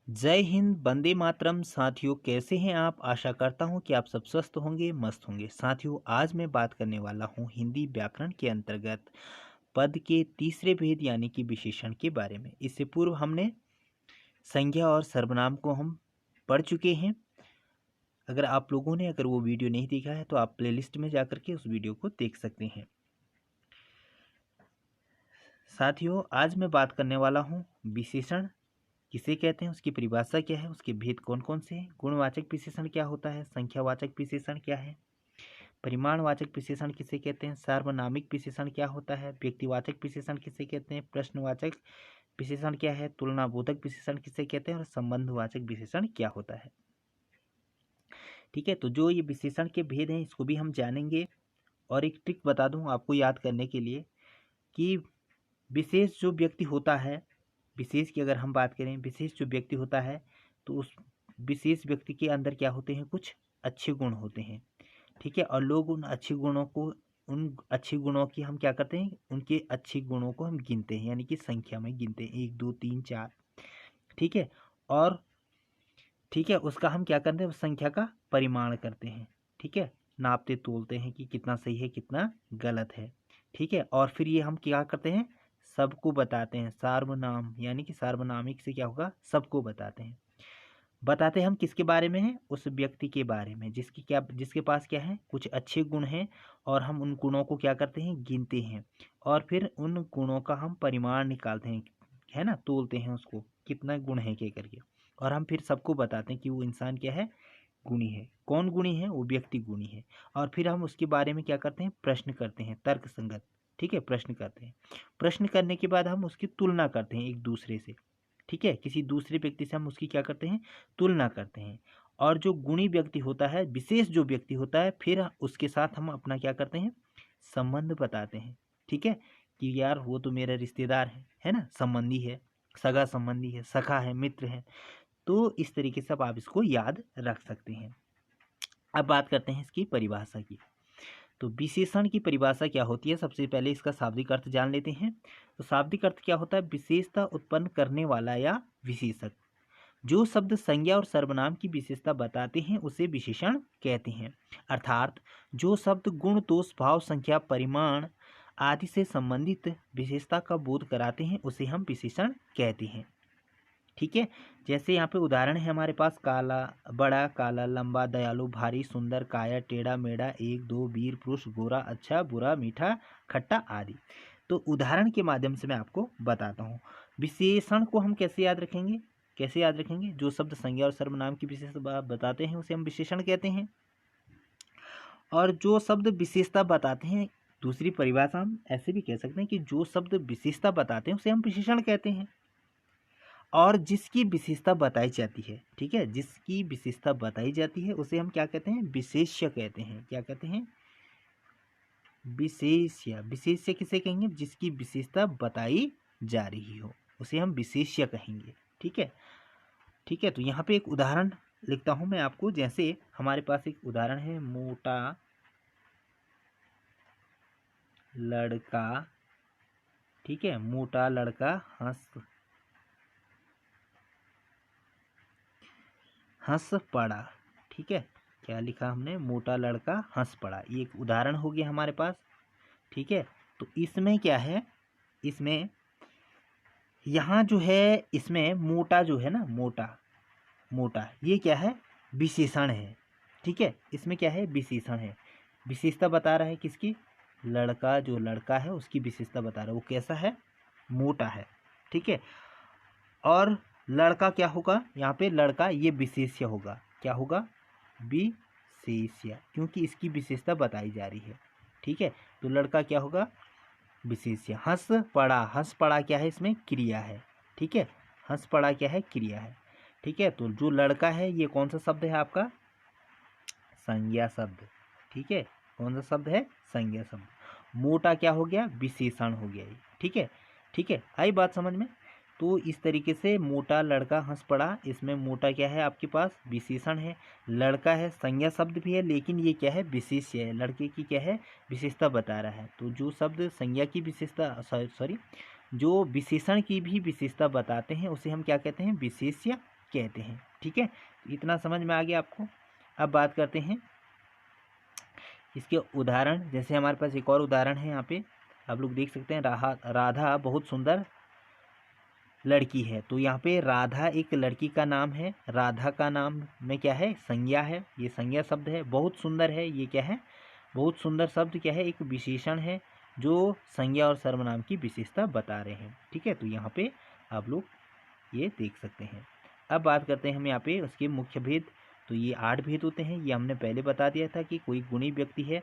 जय हिंद, वंदे मातरम। साथियों, कैसे हैं आप? आशा करता हूं कि आप सब स्वस्थ होंगे, मस्त होंगे। साथियों, आज मैं बात करने वाला हूं हिंदी व्याकरण के अंतर्गत पद के तीसरे भेद यानी कि विशेषण के बारे में। इससे पूर्व हमने संज्ञा और सर्वनाम को हम पढ़ चुके हैं। अगर वो वीडियो नहीं देखा है तो आप प्लेलिस्ट में जाकर के उस वीडियो को देख सकते हैं। साथियों, आज मैं बात करने वाला हूँ विशेषण किसे कहते हैं, उसकी परिभाषा क्या है, उसके भेद कौन कौन से हैं, गुणवाचक विशेषण क्या होता है, संख्यावाचक विशेषण क्या है, परिमाणवाचक विशेषण किसे कहते हैं, सार्वनामिक विशेषण क्या होता है, व्यक्तिवाचक विशेषण किसे कहते हैं, प्रश्नवाचक विशेषण क्या है, तुलनाबोधक विशेषण किसे कहते हैं और संबंधवाचक विशेषण क्या होता है। ठीक है, तो जो ये विशेषण के भेद हैं इसको भी हम जानेंगे। और एक ट्रिक बता दूं आपको याद करने के लिए कि विशेष जो व्यक्ति होता है, विशेष की अगर हम बात करें, विशेष जो व्यक्ति होता है तो उस विशेष व्यक्ति के अंदर क्या होते हैं, कुछ अच्छे गुण होते हैं। ठीक है, और लोग उन अच्छे गुणों की हम क्या करते हैं, उनके अच्छे गुणों को हम गिनते हैं, यानी कि संख्या में गिनते हैं, 1 2 3 4। ठीक है, और ठीक है उसका हम क्या करते हैं, उस संख्या का परिमाण करते हैं। ठीक है, नापते तोलते हैं कि कितना सही है कितना गलत है। ठीक है, और फिर ये हम क्या करते हैं, सबको बताते हैं। सार्वनाम यानी कि सार्वनामिक से क्या होगा, सबको बताते हैं। बताते हम किसके बारे में हैं, उस व्यक्ति के बारे में जिसके पास क्या है, कुछ अच्छे गुण हैं, और हम उन गुणों को क्या करते हैं, गिनते हैं, और फिर उन गुणों का हम परिमाण निकालते हैं, है ना, तोलते हैं उसको कितना गुण है के करके, और हम फिर सबको बताते हैं कि वो इंसान क्या है, गुणी है। कौन गुणी है, वो व्यक्ति गुणी है। और फिर हम उसके बारे में क्या करते हैं, प्रश्न करते हैं, तर्क संगत। ठीक है, प्रश्न करते हैं। प्रश्न करने के बाद हम उसकी तुलना करते हैं एक दूसरे से। ठीक है, किसी दूसरे व्यक्ति से हम उसकी क्या करते हैं, तुलना करते हैं। और जो गुणी व्यक्ति होता है, विशेष जो व्यक्ति होता है, फिर उसके साथ हम अपना क्या करते हैं, संबंध बताते हैं। ठीक है, कि यार वो तो मेरा रिश्तेदार है ना, संबंधी है, सगा संबंधी है, सखा है, मित्र है। तो इस तरीके से आप इसको याद रख सकते हैं। अब बात करते हैं इसकी परिभाषा की। तो विशेषण की परिभाषा क्या होती है, सबसे पहले इसका शाब्दिक अर्थ जान लेते हैं। तो शाब्दिक अर्थ क्या होता है, विशेषता उत्पन्न करने वाला या विशेषक। जो शब्द संज्ञा और सर्वनाम की विशेषता बताते हैं उसे विशेषण कहते हैं। अर्थात जो शब्द गुण, दोष, भाव, संख्या, परिमाण आदि से संबंधित विशेषता का बोध कराते हैं उसे हम विशेषण कहते हैं। ठीक है, जैसे यहाँ पे उदाहरण है हमारे पास, काला, बड़ा, काला, लंबा, दयालु, भारी, सुंदर, काया, टेढ़ा मेढ़ा, 1 2, वीर, पुरुष, गोरा, अच्छा, बुरा, मीठा, खट्टा आदि। तो उदाहरण के माध्यम से मैं आपको बताता हूँ। विशेषण को हम कैसे याद रखेंगे, जो शब्द संज्ञा और सर्वनाम की विशेषता बताते हैं उसे हम विशेषण कहते हैं। और जो शब्द विशेषता बताते हैं, दूसरी परिभाषा हम ऐसे भी कह सकते हैं कि जो शब्द विशेषता बताते हैं उसे हम विशेषण कहते हैं। और जिसकी विशेषता बताई जाती है, ठीक है, जिसकी विशेषता बताई जाती है उसे हम क्या कहते हैं, विशेष्य कहते हैं। क्या कहते हैं, विशेष्य। विशेष्य किसे कहेंगे, जिसकी विशेषता बताई जा रही हो उसे हम विशेष्य कहेंगे। ठीक है, ठीक है। तो यहाँ पे एक उदाहरण लिखता हूं मैं आपको। जैसे हमारे पास एक उदाहरण है, मोटा लड़का, ठीक है, मोटा लड़का हंस पड़ा। ठीक है, क्या लिखा हमने, मोटा लड़का हंस पड़ा। ये एक उदाहरण हो गया हमारे पास। ठीक है, तो इसमें क्या है, इसमें यहाँ जो है, इसमें मोटा जो है ना, मोटा ये क्या है, विशेषण है। ठीक है, इसमें क्या है, विशेषण है। विशेषता बता रहा है किसकी, लड़का, जो लड़का है उसकी विशेषता बता रहा है, वो कैसा है, मोटा है। ठीक है, और लड़का क्या होगा, यहाँ पे लड़का ये विशेष्य होगा। क्या होगा, विशेष्य, क्योंकि इसकी विशेषता बताई जा रही है। ठीक है, तो लड़का क्या होगा, विशेष्य। हंस पड़ा क्या है, इसमें क्रिया है। ठीक है, हंस पड़ा क्या है, क्रिया है। ठीक है, तो जो लड़का है ये कौन सा शब्द है आपका, संज्ञा शब्द। ठीक है, कौन सा शब्द है, संज्ञा शब्द। मोटा क्या हो गया, विशेषण हो गया ये। ठीक है, ठीक है, आई बात समझ में। तो इस तरीके से मोटा लड़का हंस पड़ा, इसमें मोटा क्या है आपके पास, विशेषण है। लड़का है, संज्ञा शब्द भी है, लेकिन ये क्या है, विशेष्य है। लड़के की क्या है, विशेषता बता रहा है। तो जो शब्द संज्ञा की विशेषता, जो विशेषण की भी विशेषता बताते हैं उसे हम क्या कहते हैं, विशेष्य कहते हैं। ठीक है, इतना समझ में आ गया आपको। अब बात करते हैं इसके उदाहरण। जैसे हमारे पास एक और उदाहरण है, यहाँ पे आप लोग देख सकते हैं, राधा बहुत सुंदर लड़की है। तो यहाँ पे राधा एक लड़की का नाम है, राधा का नाम में क्या है, संज्ञा है, ये संज्ञा शब्द है। बहुत सुंदर है, ये क्या है, बहुत सुंदर शब्द क्या है, एक विशेषण है जो संज्ञा और सर्वनाम की विशेषता बता रहे हैं। ठीक है, तो यहाँ पे आप लोग ये देख सकते हैं। अब बात करते हैं हम यहाँ पे उसके मुख्य भेद। तो ये 8 भेद होते हैं, ये हमने पहले बता दिया था कि कोई गुणी व्यक्ति है,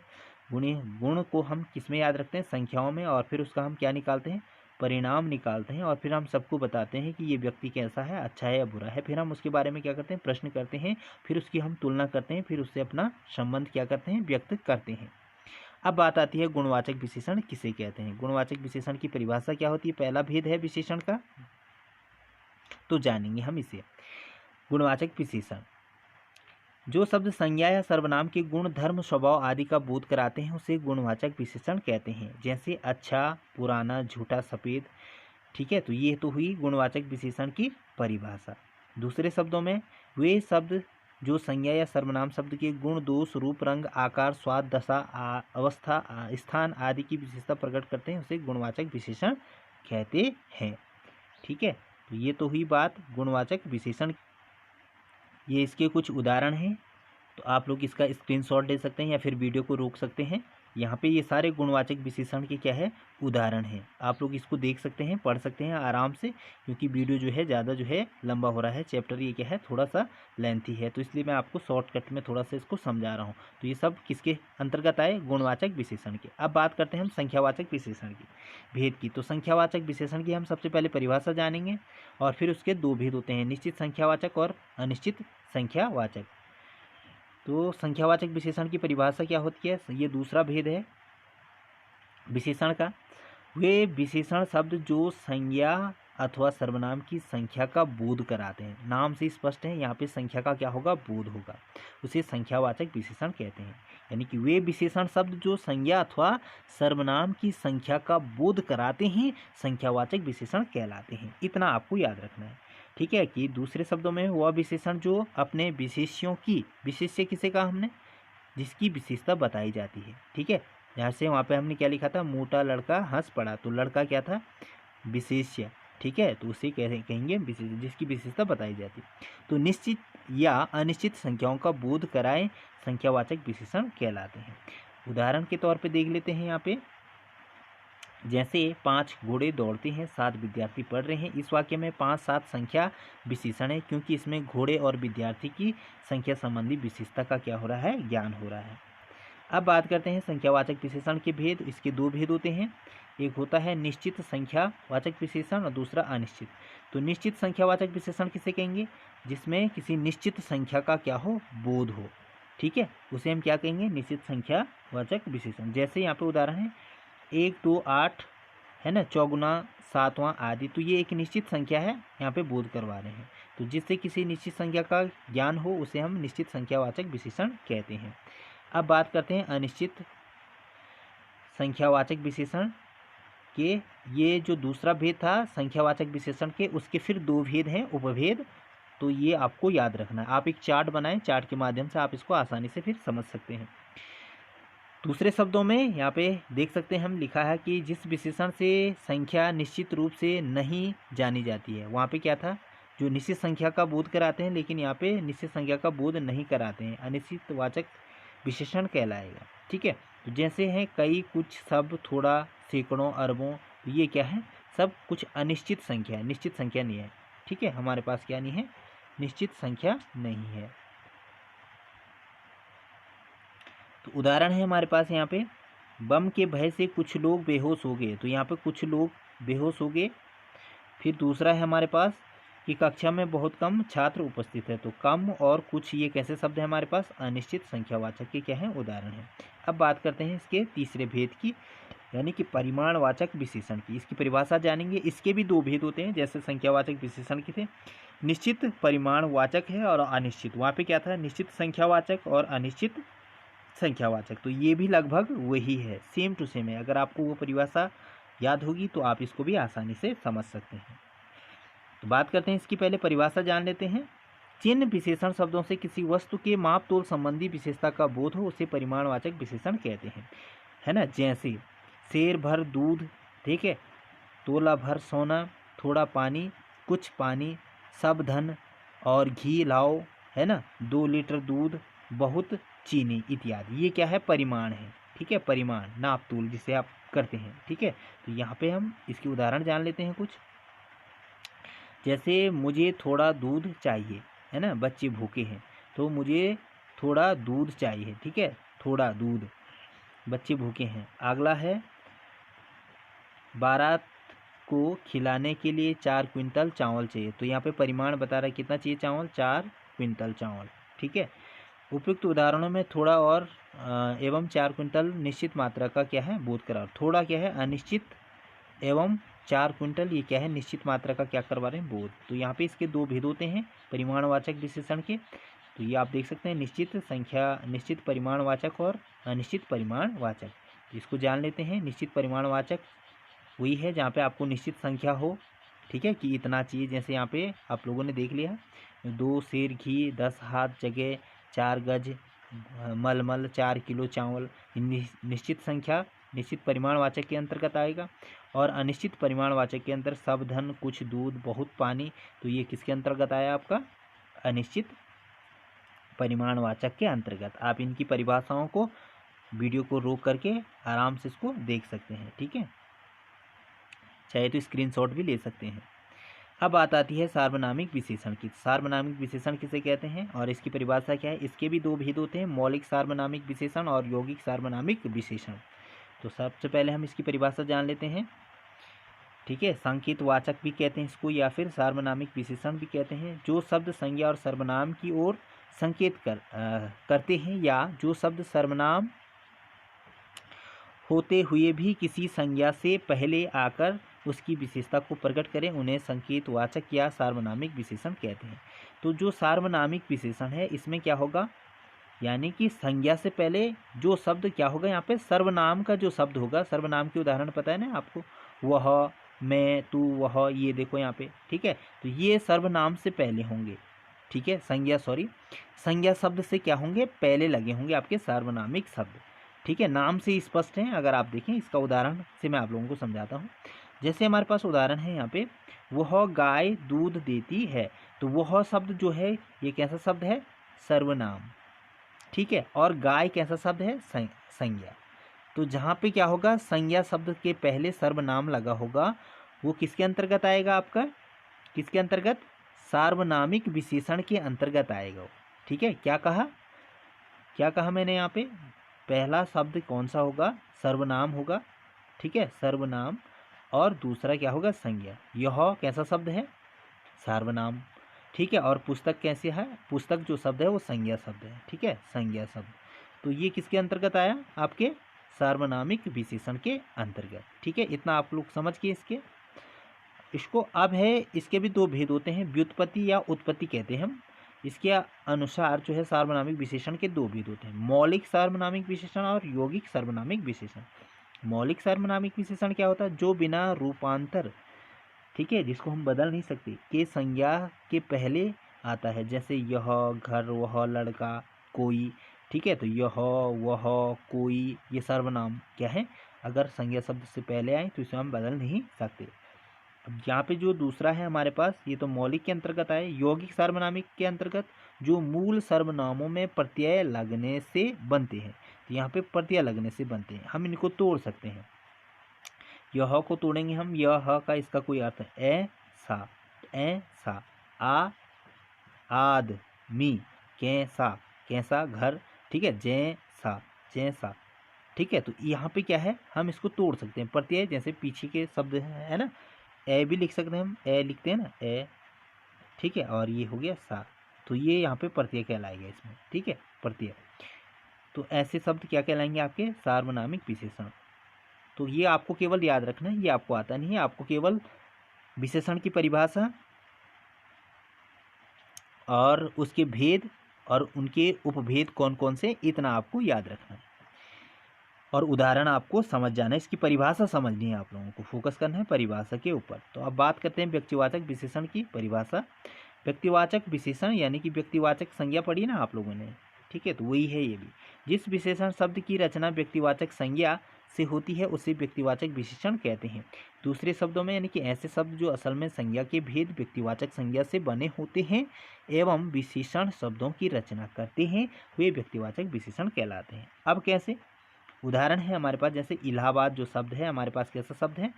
गुण को हम किस में याद रखते हैं, संख्याओं में, और फिर उसका हम क्या निकालते हैं, परिणाम निकालते हैं, और फिर हम सबको बताते हैं कि ये व्यक्ति कैसा है, अच्छा है या बुरा है। फिर हम उसके बारे में क्या करते हैं, प्रश्न करते हैं, फिर उसकी हम तुलना करते हैं, फिर उससे अपना संबंध क्या करते हैं, व्यक्त करते हैं। अब बात आती है गुणवाचक विशेषण किसे कहते हैं। गुणवाचक विशेषण की परिभाषा क्या होती है, पहला भेद है विशेषण का, तो जानेंगे हम इसे। गुणवाचक विशेषण जो शब्द संज्ञा या सर्वनाम के गुण, धर्म, स्वभाव आदि का बोध कराते हैं उसे गुणवाचक विशेषण कहते हैं। जैसे अच्छा, पुराना, झूठा, सफ़ेद। ठीक है, तो ये तो हुई गुणवाचक विशेषण की परिभाषा। दूसरे शब्दों में वे शब्द जो संज्ञा या सर्वनाम शब्द के गुण, दोष, रूप, रंग, आकार, स्वाद, दशा, अवस्था, स्थान आदि की विशेषता प्रकट करते हैं उसे गुणवाचक विशेषण कहते हैं। ठीक है, तो ये तो हुई बात गुणवाचक विशेषण। ये इसके कुछ उदाहरण हैं, तो आप लोग इसका स्क्रीनशॉट ले सकते हैं या फिर वीडियो को रोक सकते हैं। यहाँ पे ये सारे गुणवाचक विशेषण के क्या है, उदाहरण हैं। आप लोग इसको देख सकते हैं, पढ़ सकते हैं आराम से, क्योंकि वीडियो जो है ज़्यादा जो है लंबा हो रहा है, चैप्टर ये क्या है थोड़ा सा लेंथी है, तो इसलिए मैं आपको शॉर्टकट में थोड़ा सा इसको समझा रहा हूँ। तो ये सब किसके अंतर्गत आए, गुणवाचक विशेषण के। अब बात करते हैं हम संख्यावाचक विशेषण की, भेद की। तो संख्यावाचक विशेषण की हम सबसे पहले परिभाषा जानेंगे, और फिर उसके 2 भेद होते हैं, निश्चित संख्यावाचक और अनिश्चित संख्यावाचक। तो संख्यावाचक विशेषण की परिभाषा क्या होती है, ये दूसरा भेद है विशेषण का। वे विशेषण शब्द जो संज्ञा अथवा सर्वनाम की संख्या का बोध कराते हैं। नाम से स्पष्ट है, यहाँ पे संख्या का क्या होगा, बोध होगा, उसे संख्यावाचक विशेषण कहते हैं। यानी कि वे विशेषण शब्द जो संज्ञा अथवा सर्वनाम की संख्या का बोध कराते हैं संख्यावाचक विशेषण कहलाते हैं। इतना आपको याद रखना है। ठीक है, कि दूसरे शब्दों में वह विशेषण जो अपने विशेष्यों की, विशेष्य किसे कहा हमने, जिसकी विशेषता बताई जाती है। ठीक है, जैसे वहाँ पे हमने क्या लिखा था, मोटा लड़का हंस पड़ा, तो लड़का क्या था, विशेष्य। ठीक है, तो उसे कहेंगे विशेष, जिसकी विशेषता बताई जाती है। तो निश्चित या अनिश्चित संख्याओं का बोध कराए संख्यावाचक विशेषण कहलाते हैं। उदाहरण के तौर पे देख लेते हैं यहाँ पे, जैसे 5 घोड़े दौड़ते हैं, 7 विद्यार्थी पढ़ रहे हैं। इस वाक्य में 5, 7 संख्या विशेषण है, क्योंकि इसमें घोड़े और विद्यार्थी की संख्या संबंधी विशेषता का क्या हो रहा है, ज्ञान हो रहा है। अब बात करते हैं संख्यावाचक विशेषण के भेद। इसके 2 भेद होते हैं, एक होता है निश्चित संख्यावाचक विशेषण और दूसरा अनिश्चित। तो निश्चित संख्यावाचक विशेषण किसे कहेंगे, जिसमें किसी निश्चित संख्या का क्या हो, बोध हो। ठीक है, उसे हम क्या कहेंगे, निश्चित संख्यावाचक विशेषण। जैसे यहाँ पे उदाहरण है 1, 2, 8 है ना, 4 7वां आदि। तो ये एक निश्चित संख्या है, यहाँ पे बोध करवा रहे हैं। तो जिससे किसी निश्चित संख्या का ज्ञान हो उसे हम निश्चित संख्यावाचक विशेषण कहते हैं। अब बात करते हैं अनिश्चित संख्यावाचक विशेषण के। ये जो दूसरा भेद था संख्यावाचक विशेषण के, उसके फिर 2 भेद हैं, उपभेद। तो ये आपको याद रखना है। आप एक चार्ट बनाएं, चार्ट के माध्यम से आप इसको आसानी से फिर समझ सकते हैं। दूसरे शब्दों में यहाँ पे देख सकते हैं हम, लिखा है कि जिस विशेषण से संख्या निश्चित रूप से नहीं जानी जाती है। वहाँ पे क्या था, जो निश्चित संख्या का बोध कराते हैं, लेकिन यहाँ पे निश्चित संख्या का बोध नहीं कराते हैं, अनिश्चित वाचक विशेषण कहलाएगा। ठीक है, तो जैसे हैं कई, कुछ, सब, थोड़ा, सैकड़ों, अरबों। तो ये क्या है, सब कुछ अनिश्चित संख्या है, निश्चित संख्या नहीं है। ठीक है, हमारे पास क्या नहीं है, निश्चित संख्या नहीं है। तो उदाहरण है हमारे पास यहाँ पे, बम के भय से कुछ लोग बेहोश हो गए। तो यहाँ पे कुछ लोग बेहोश हो गए। फिर दूसरा है हमारे पास कि कक्षा में बहुत कम छात्र उपस्थित है। तो कम और कुछ ये कैसे शब्द है हमारे पास, अनिश्चित संख्यावाचक के क्या है, उदाहरण है। अब बात करते हैं इसके तीसरे भेद की, यानी कि परिमाणवाचक विशेषण की। इसकी परिभाषा जानेंगे। इसके भी 2 भेद होते हैं, जैसे संख्यावाचक विशेषण के थे, निश्चित परिमाणवाचक है और अनिश्चित। वहाँ पे क्या था, निश्चित संख्यावाचक और अनिश्चित संख्यावाचक। तो ये भी लगभग वही है, सेम टू सेम है। अगर आपको वो परिभाषा याद होगी तो आप इसको भी आसानी से समझ सकते हैं। तो बात करते हैं इसकी, पहले परिभाषा जान लेते हैं। जिन विशेषण शब्दों से किसी वस्तु के माप तोल संबंधी विशेषता का बोध हो उसे परिमाणवाचक विशेषण कहते हैं, है ना। जैसे शेर भर दूध, ठीक है, तोला भर सोना, थोड़ा पानी, कुछ पानी, सब धन और घी लाओ, है ना, 2 लीटर दूध, बहुत चीनी इत्यादि। ये क्या है, परिमाण है, ठीक है, परिमाण, नाप तोल जिसे आप करते हैं, ठीक है। तो यहाँ पे हम इसके उदाहरण जान लेते हैं कुछ। जैसे मुझे थोड़ा दूध चाहिए, है ना, बच्चे भूखे हैं तो मुझे थोड़ा दूध चाहिए, ठीक है, थोड़ा दूध, बच्चे भूखे हैं। अगला है बारात को खिलाने के लिए 4 क्विंटल चावल चाहिए। तो यहाँ पे परिमाण बता रहा है कितना चाहिए चावल, 4 क्विंटल चावल, ठीक है। उपयुक्त उदाहरणों में थोड़ा और एवं 4 क्विंटल निश्चित मात्रा का क्या है, बोध कराओ। थोड़ा क्या है, अनिश्चित, एवं 4 क्विंटल ये क्या है, निश्चित मात्रा का क्या करवा रहे हैं, बोध। तो यहाँ पे इसके 2 भेद होते हैं परिमाणवाचक विशेषण के। तो ये आप देख सकते हैं, निश्चित संख्या, निश्चित परिमाणवाचक और अनिश्चित परिमाणवाचक। इसको जान लेते हैं। निश्चित परिमाणवाचक वही है जहाँ पे आपको निश्चित संख्या हो, ठीक है, कि इतना चाहिए। जैसे यहाँ पे आप लोगों ने देख लिया, 2 सेर घी, 10 हाथ जगह, 4 गज मलमल, 4 किलो चावल। निश्चित संख्या निश्चित परिमाणवाचक के अंतर्गत आएगा। और अनिश्चित परिमाणवाचक के अंतर सब धन, कुछ दूध, बहुत पानी, तो ये किसके अंतर्गत आया, आपका अनिश्चित परिमाणवाचक के अंतर्गत। आप इनकी परिभाषाओं को वीडियो को रोक करके आराम से इसको देख सकते हैं, ठीक है, चाहे तो स्क्रीनशॉट भी ले सकते हैं। अब बात आती है सार्वनामिक विशेषण की। सार्वनामिक विशेषण किसे कहते हैं और इसकी परिभाषा क्या है। इसके भी 2 भेद होते हैं, मौलिक सार्वनामिक विशेषण और यौगिक सार्वनामिक विशेषण। तो सबसे पहले हम इसकी परिभाषा जान लेते हैं, ठीक है। संकेतवाचक भी कहते हैं इसको, या फिर सार्वनामिक विशेषण भी कहते हैं। जो शब्द संज्ञा और सर्वनाम की ओर संकेत करते हैं, या जो शब्द सर्वनाम होते हुए भी किसी संज्ञा से पहले आकर उसकी विशेषता को प्रकट करें, उन्हें संकेतवाचक या सार्वनामिक विशेषण कहते हैं। तो जो सार्वनामिक विशेषण है इसमें क्या होगा, यानी कि संज्ञा से पहले जो शब्द क्या होगा, यहाँ पे सर्वनाम का जो शब्द होगा, सर्वनाम के उदाहरण पता है ना आपको, वह, मैं, तू, वह, ये देखो यहाँ पे, ठीक है। तो ये सर्वनाम से पहले होंगे, ठीक है, संज्ञा शब्द से क्या होंगे, पहले लगे होंगे आपके सार्वनामिक शब्द, ठीक है। नाम से स्पष्ट है। अगर आप देखें इसका उदाहरण से मैं आप लोगों को समझाता हूँ। जैसे हमारे पास उदाहरण है यहाँ पे, वह गाय दूध देती है। तो वह शब्द जो है ये कैसा शब्द है, सर्वनाम, ठीक है। और गाय कैसा शब्द है, संज्ञा। तो जहाँ पे क्या होगा, संज्ञा शब्द के पहले सर्वनाम लगा होगा, वो किसके अंतर्गत आएगा, आपका किसके अंतर्गत, सार्वनामिक विशेषण के अंतर्गत आएगा, ठीक है। क्या कहा मैंने यहाँ पे, पहला शब्द कौन सा होगा, सर्वनाम होगा, ठीक है, सर्वनाम। और दूसरा क्या होगा, संज्ञा। यह कैसा शब्द है, सार्वनाम, ठीक है। और पुस्तक कैसे है, पुस्तक जो शब्द है वो संज्ञा शब्द है, ठीक है, संज्ञा शब्द। तो ये किसके अंतर्गत आया, आपके सार्वनामिक विशेषण के अंतर्गत, ठीक है। इतना आप लोग समझ गए इसको। अब है, इसके भी 2 भेद होते हैं, व्युत्पत्ति या उत्पत्ति कहते हैं हम। इसके अनुसार जो है सार्वनामिक विशेषण के 2 भेद होते हैं, मौलिक सार्वनामिक विशेषण और यौगिक सार्वनामिक विशेषण। मौलिक सार्वनामिक विशेषण क्या होता है, जो बिना रूपांतर, ठीक है, जिसको हम बदल नहीं सकते, के संज्ञा के पहले आता है। जैसे यह, घर, वह, लड़का, कोई, ठीक है। तो यह, वह, कोई, ये सर्वनाम क्या है, अगर संज्ञा शब्द से पहले आए तो इसे हम बदल नहीं सकते। अब यहाँ पे जो दूसरा है हमारे पास, ये तो मौलिक के अंतर्गत आए। यौगिक सार्वनामिक के अंतर्गत जो मूल सर्वनामों में प्रत्यय लगने से बनते हैं। तो यहाँ पे प्रत्यय लगने से बनते हैं, हम इनको तोड़ सकते हैं। यह को तोड़ेंगे हम, यह का इसका कोई अर्थ है, ऐसा, आदमी, कैसा घर, ठीक है, जैसा, ठीक है। तो यहाँ पे क्या है, हम इसको तोड़ सकते हैं, प्रत्यय जैसे पीछे के शब्द है ना, ए भी लिख सकते हैं हम, ए लिखते हैं ना, ए, ठीक है। और ये हो गया सा, तो ये यहाँ पे प्रत्यय कहलाएगा इसमें, ठीक है, प्रत्यय। तो ऐसे शब्द क्या कहलाएंगे, आपके सार्वनामिक विशेषण। तो ये आपको केवल याद रखना है, ये आपको आता नहीं है, आपको केवल विशेषण की परिभाषा और उसके भेद और उनके उपभेद कौन कौन से, इतना आपको याद रखना है। और उदाहरण आपको समझ जाना है, इसकी परिभाषा समझनी है, आप लोगों को फोकस करना है परिभाषा के ऊपर। तो अब बात करते हैं व्यक्तिवाचक विशेषण की परिभाषा। व्यक्तिवाचक विशेषण यानी कि व्यक्तिवाचक संज्ञा पढ़ी ना आप लोगों ने, ठीक है, तो वही है ये भी। जिस विशेषण शब्द की रचना व्यक्तिवाचक संज्ञा से होती है उसे व्यक्तिवाचक विशेषण कहते हैं। दूसरे शब्दों में यानी कि ऐसे शब्द जो असल में संज्ञा के भेद व्यक्तिवाचक संज्ञा से बने होते हैं एवं विशेषण शब्दों की रचना करते हैं वे व्यक्तिवाचक विशेषण कहलाते हैं। अब कैसे? उदाहरण है हमारे पास, जैसे इलाहाबाद जो शब्द है हमारे पास कैसा शब्द है?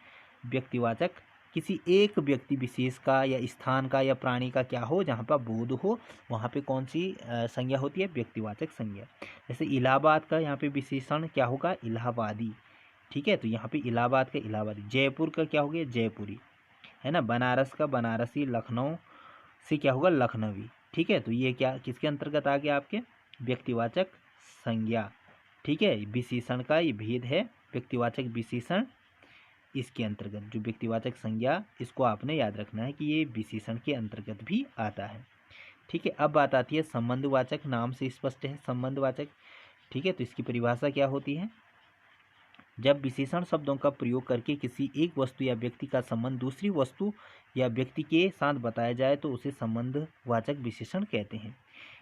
व्यक्तिवाचक, किसी एक व्यक्ति विशेष का या स्थान का या प्राणी का क्या हो, जहाँ पर बोध हो वहाँ पे कौन सी संज्ञा होती है? व्यक्तिवाचक संज्ञा। जैसे इलाहाबाद का यहाँ पे विशेषण क्या होगा? इलाहाबादी, ठीक है, तो यहाँ पे इलाहाबाद का इलाहाबादी। जयपुर का क्या हो गया? जयपुरी, है ना। बनारस का बनारसी, लखनऊ से क्या होगा? लखनवी, ठीक है, तो ये क्या किसके अंतर्गत आ गया? आपके व्यक्तिवाचक संज्ञा, ठीक है। विशेषण का ये भेद है, व्यक्तिवाचक विशेषण इसके अंतर्गत, जो व्यक्तिवाचक संज्ञा इसको आपने याद रखना है कि ये विशेषण के अंतर्गत भी आता है, ठीक है। अब बात आती है संबंधवाचक, नाम से स्पष्ट है संबंधवाचक, ठीक है, तो इसकी परिभाषा क्या होती है? जब विशेषण शब्दों का प्रयोग करके किसी एक वस्तु या व्यक्ति का संबंध दूसरी वस्तु या व्यक्ति के साथ बताया जाए तो उसे संबंधवाचक विशेषण कहते हैं।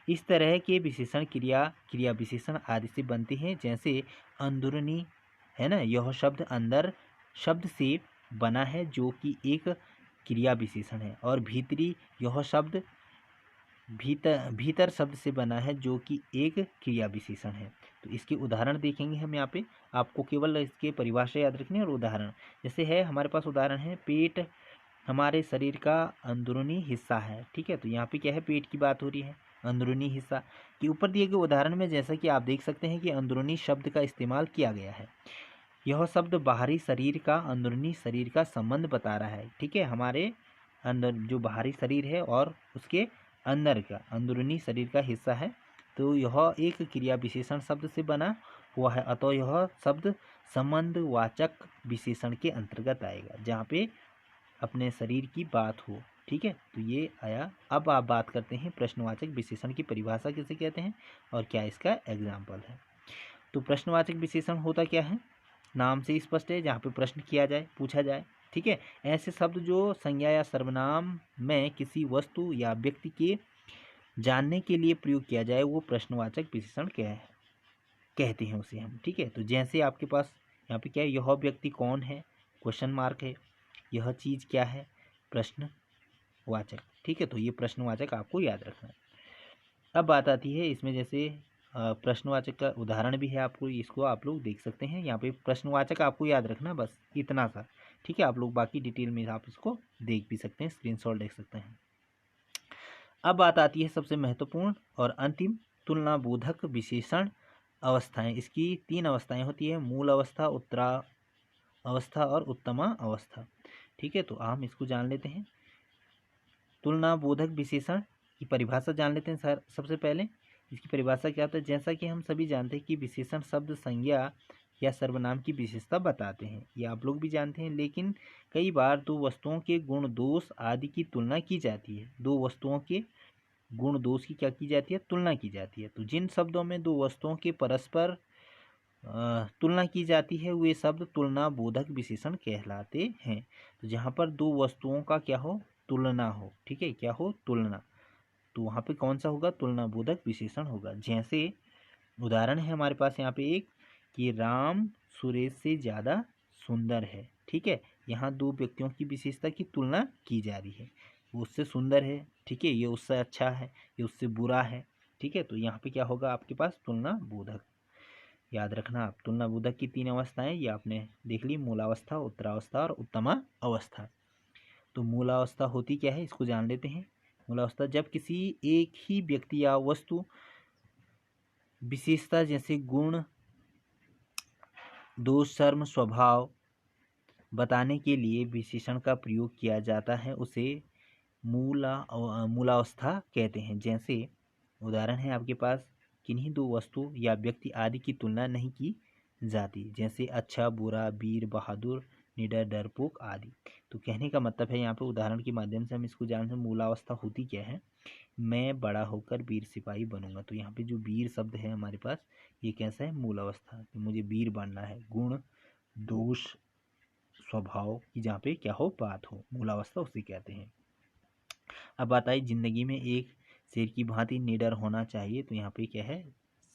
इस तरह के विशेषण क्रिया, क्रिया विशेषण आदि से बनते हैं, जैसे अंदरूनी, है ना, यह शब्द अंदर शब्द से बना है जो कि एक क्रिया विशेषण है, और भीतरी, यह शब्द भीतर शब्द से बना है जो कि एक क्रिया विशेषण है। तो इसके उदाहरण देखेंगे हम यहाँ पे, आपको केवल इसके परिभाषा याद रखनी है और उदाहरण। जैसे है हमारे पास उदाहरण है, पेट हमारे शरीर का अंदरूनी हिस्सा है, ठीक है, तो यहाँ पे क्या है? पेट की बात हो रही है, अंदरूनी हिस्सा। के ऊपर दिए गए उदाहरण में जैसा कि आप देख सकते हैं कि अंदरूनी शब्द का इस्तेमाल किया गया है। यह शब्द बाहरी शरीर का अंदरूनी शरीर का संबंध बता रहा है, ठीक है। हमारे अंदर जो बाहरी शरीर है और उसके अंदर का अंदरूनी शरीर का हिस्सा है, तो यह एक क्रिया विशेषण शब्द से बना हुआ है, अतः यह शब्द संबंधवाचक विशेषण के अंतर्गत आएगा, जहाँ पे अपने शरीर की बात हो, ठीक है, तो ये आया। अब आप बात करते हैं प्रश्नवाचक विशेषण की परिभाषा किसे कहते हैं और क्या इसका एग्जाम्पल है। तो प्रश्नवाचक विशेषण होता क्या है? नाम से स्पष्ट है, जहाँ पे प्रश्न किया जाए, पूछा जाए, ठीक है। ऐसे शब्द जो संज्ञा या सर्वनाम में किसी वस्तु या व्यक्ति के जानने के लिए प्रयोग किया जाए वो प्रश्नवाचक विशेषण कहते हैं उसे हम, ठीक है। तो जैसे आपके पास यहाँ पे क्या है? यह व्यक्ति कौन है? क्वेश्चन मार्क है। यह चीज़ क्या है? प्रश्नवाचक, ठीक है, तो ये प्रश्नवाचक आपको याद रखना है। अब बात आती है इसमें, जैसे प्रश्नवाचक का उदाहरण भी है, आपको इसको आप लोग देख सकते हैं। यहाँ पे प्रश्नवाचक आपको याद रखना, बस इतना सा, ठीक है। आप लोग बाकी डिटेल में आप इसको देख भी सकते हैं, स्क्रीनशॉट देख सकते हैं। अब बात आती है सबसे महत्वपूर्ण और अंतिम, तुलना बोधक विशेषण अवस्थाएं। इसकी 3 अवस्थाएं होती है, मूल अवस्था, उत्तरा अवस्था और उत्तमा अवस्था, ठीक है। तो हम इसको जान लेते हैं। तुलना बोधक विशेषण की परिभाषा जान लेते हैं सर। सबसे पहले इसकी परिभाषा क्या होता है? जैसा कि हम सभी जानते हैं कि विशेषण शब्द संज्ञा या सर्वनाम की विशेषता बताते हैं, ये आप लोग भी जानते हैं, लेकिन कई बार दो वस्तुओं के गुण दोष आदि की तुलना की जाती है। दो वस्तुओं के गुण दोष की क्या की जाती है? तुलना की जाती है। तो जिन शब्दों में दो वस्तुओं के परस्पर तुलना की जाती है वे शब्द तुलना बोधक विशेषण कहलाते हैं। तो जहाँ पर दो वस्तुओं का क्या हो? तुलना हो, ठीक है, क्या हो? तुलना, तो वहाँ पे कौन सा होगा? तुलना बोधक विशेषण होगा। जैसे उदाहरण है हमारे पास यहाँ पे एक, कि राम सुरेश से ज़्यादा सुंदर है, ठीक है। यहाँ दो व्यक्तियों की विशेषता की तुलना की जा रही है, वो उससे सुंदर है, ठीक है, ये उससे अच्छा है, ये उससे बुरा है, ठीक है। तो यहाँ पे क्या होगा आपके पास? तुलना बोधक। याद रखना आप, तुलना बोधक की 3 अवस्थाएं ये आपने देख ली, मूलावस्था, उत्तरावस्था और उत्तमा अवस्था। तो मूलावस्था होती क्या है इसको जान लेते हैं। मूलावस्था, जब किसी एक ही व्यक्ति या वस्तु विशेषता जैसे गुण, दोष, शर्म, स्वभाव बताने के लिए विशेषण का प्रयोग किया जाता है उसे मूलावस्था कहते हैं। जैसे उदाहरण है आपके पास, किन्हीं दो वस्तु या व्यक्ति आदि की तुलना नहीं की जाती, जैसे अच्छा, बुरा, वीर, बहादुर, निडर, डरपोक आदि। तो कहने का मतलब है यहाँ पे उदाहरण के माध्यम से हम इसको जानते हैं मूलावस्था होती क्या है। मैं बड़ा होकर वीर सिपाही बनूंगा, तो यहाँ पे जो वीर शब्द है हमारे पास ये कैसा है? मूलावस्था, कि मुझे वीर बनना है। गुण, दोष, स्वभाव की जहाँ पे क्या हो? बात हो, मूलावस्था उसे कहते हैं। अब बात आई जिंदगी में एक शेर की भांति निडर होना चाहिए। तो यहाँ पे क्या है,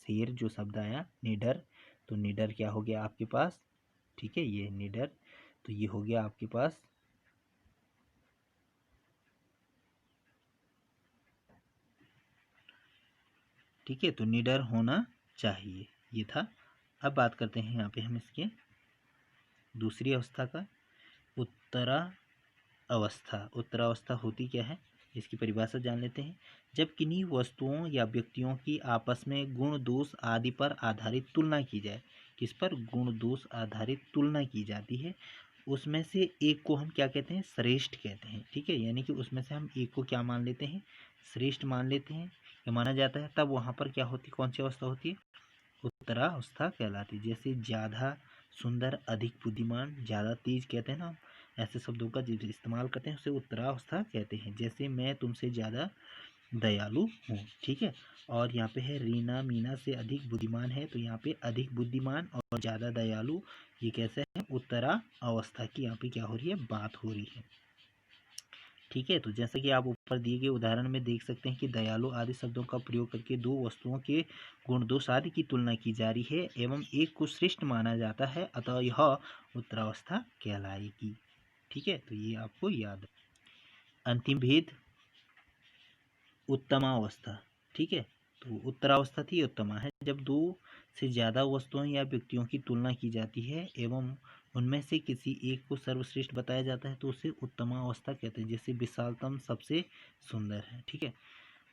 शेर जो शब्द आया निडर, तो निडर क्या हो गया आपके पास, ठीक है, ये निडर, तो ये हो गया आपके पास ठीक है, तो निडर होना चाहिए, ये था। अब बात करते हैं यहाँ पे हम इसके दूसरी अवस्था का, उत्तरा अवस्था। उत्तरावस्था होती क्या है, इसकी परिभाषा जान लेते हैं। जब किन्हीं वस्तुओं या व्यक्तियों की आपस में गुण दोष आदि पर आधारित तुलना की जाए, किस पर, गुण दोष आधारित तुलना की जाती है, उसमें से एक को हम क्या कहते हैं, श्रेष्ठ कहते हैं, ठीक है। यानी कि उसमें से हम एक को क्या मान लेते हैं, श्रेष्ठ मान लेते हैं या माना जाता है, तब वहाँ पर क्या होती, कौन सी अवस्था होती है, उत्तरावस्था कहलाती है। जैसे ज़्यादा सुंदर, अधिक बुद्धिमान, ज़्यादा तेज कहते हैं ना, ऐसे शब्दों का जो इस्तेमाल करते हैं उसे उत्तरावस्था कहते हैं। जैसे मैं तुमसे ज़्यादा दयालु हूँ, ठीक है। और यहाँ पे है रीना मीना से अधिक बुद्धिमान है, तो यहाँ पे अधिक बुद्धिमान और ज़्यादा दयालु, ये कैसे है, उत्तरा अवस्था की यहाँ पे क्या हो रही है, बात हो रही है, ठीक है। तो जैसे कि आप ऊपर दिए गए उदाहरण में देख सकते हैं कि दयालु आदि शब्दों का प्रयोग करके दो वस्तुओं के गुण दोष आदि की तुलना की जा रही है एवं एक को श्रेष्ठ माना जाता है, अतः यह उत्तरावस्था कहलाएगी, ठीक है। तो ये आपको याद है। अंतिम भेद उत्तमावस्था, ठीक है। तो उत्तरावस्था थी, उत्तमा है जब दो से ज़्यादा वस्तुओं या व्यक्तियों की तुलना की जाती है एवं उनमें से किसी एक को सर्वश्रेष्ठ बताया जाता है तो उसे उत्तमावस्था कहते हैं। जैसे विशालतम सबसे सुंदर है, ठीक है।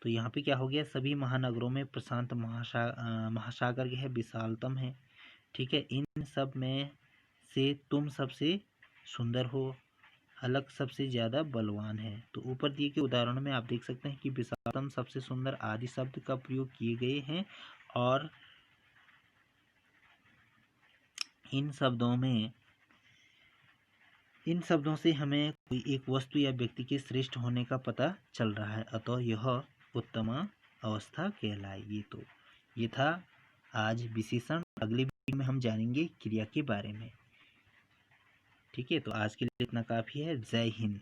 तो यहाँ पे क्या हो गया, सभी महानगरों में प्रशांत महासागर है विशालतम है, ठीक है। इन सब में से तुम सबसे सुंदर हो, अलग सबसे ज़्यादा बलवान है। तो ऊपर दिए गए उदाहरणों में आप देख सकते हैं कि विशालतम, सबसे सुंदर आदि शब्द का प्रयोग किए गए हैं और इन शब्दों से हमें कोई एक वस्तु या व्यक्ति के श्रेष्ठ होने का पता चल रहा है, अतः यह उत्तमा अवस्था कहलाएगी। तो ये था आज विशेषण। अगले वीडियो में हम जानेंगे क्रिया के बारे में, ठीक है। तो आज के लिए इतना काफ़ी है। जय हिंद।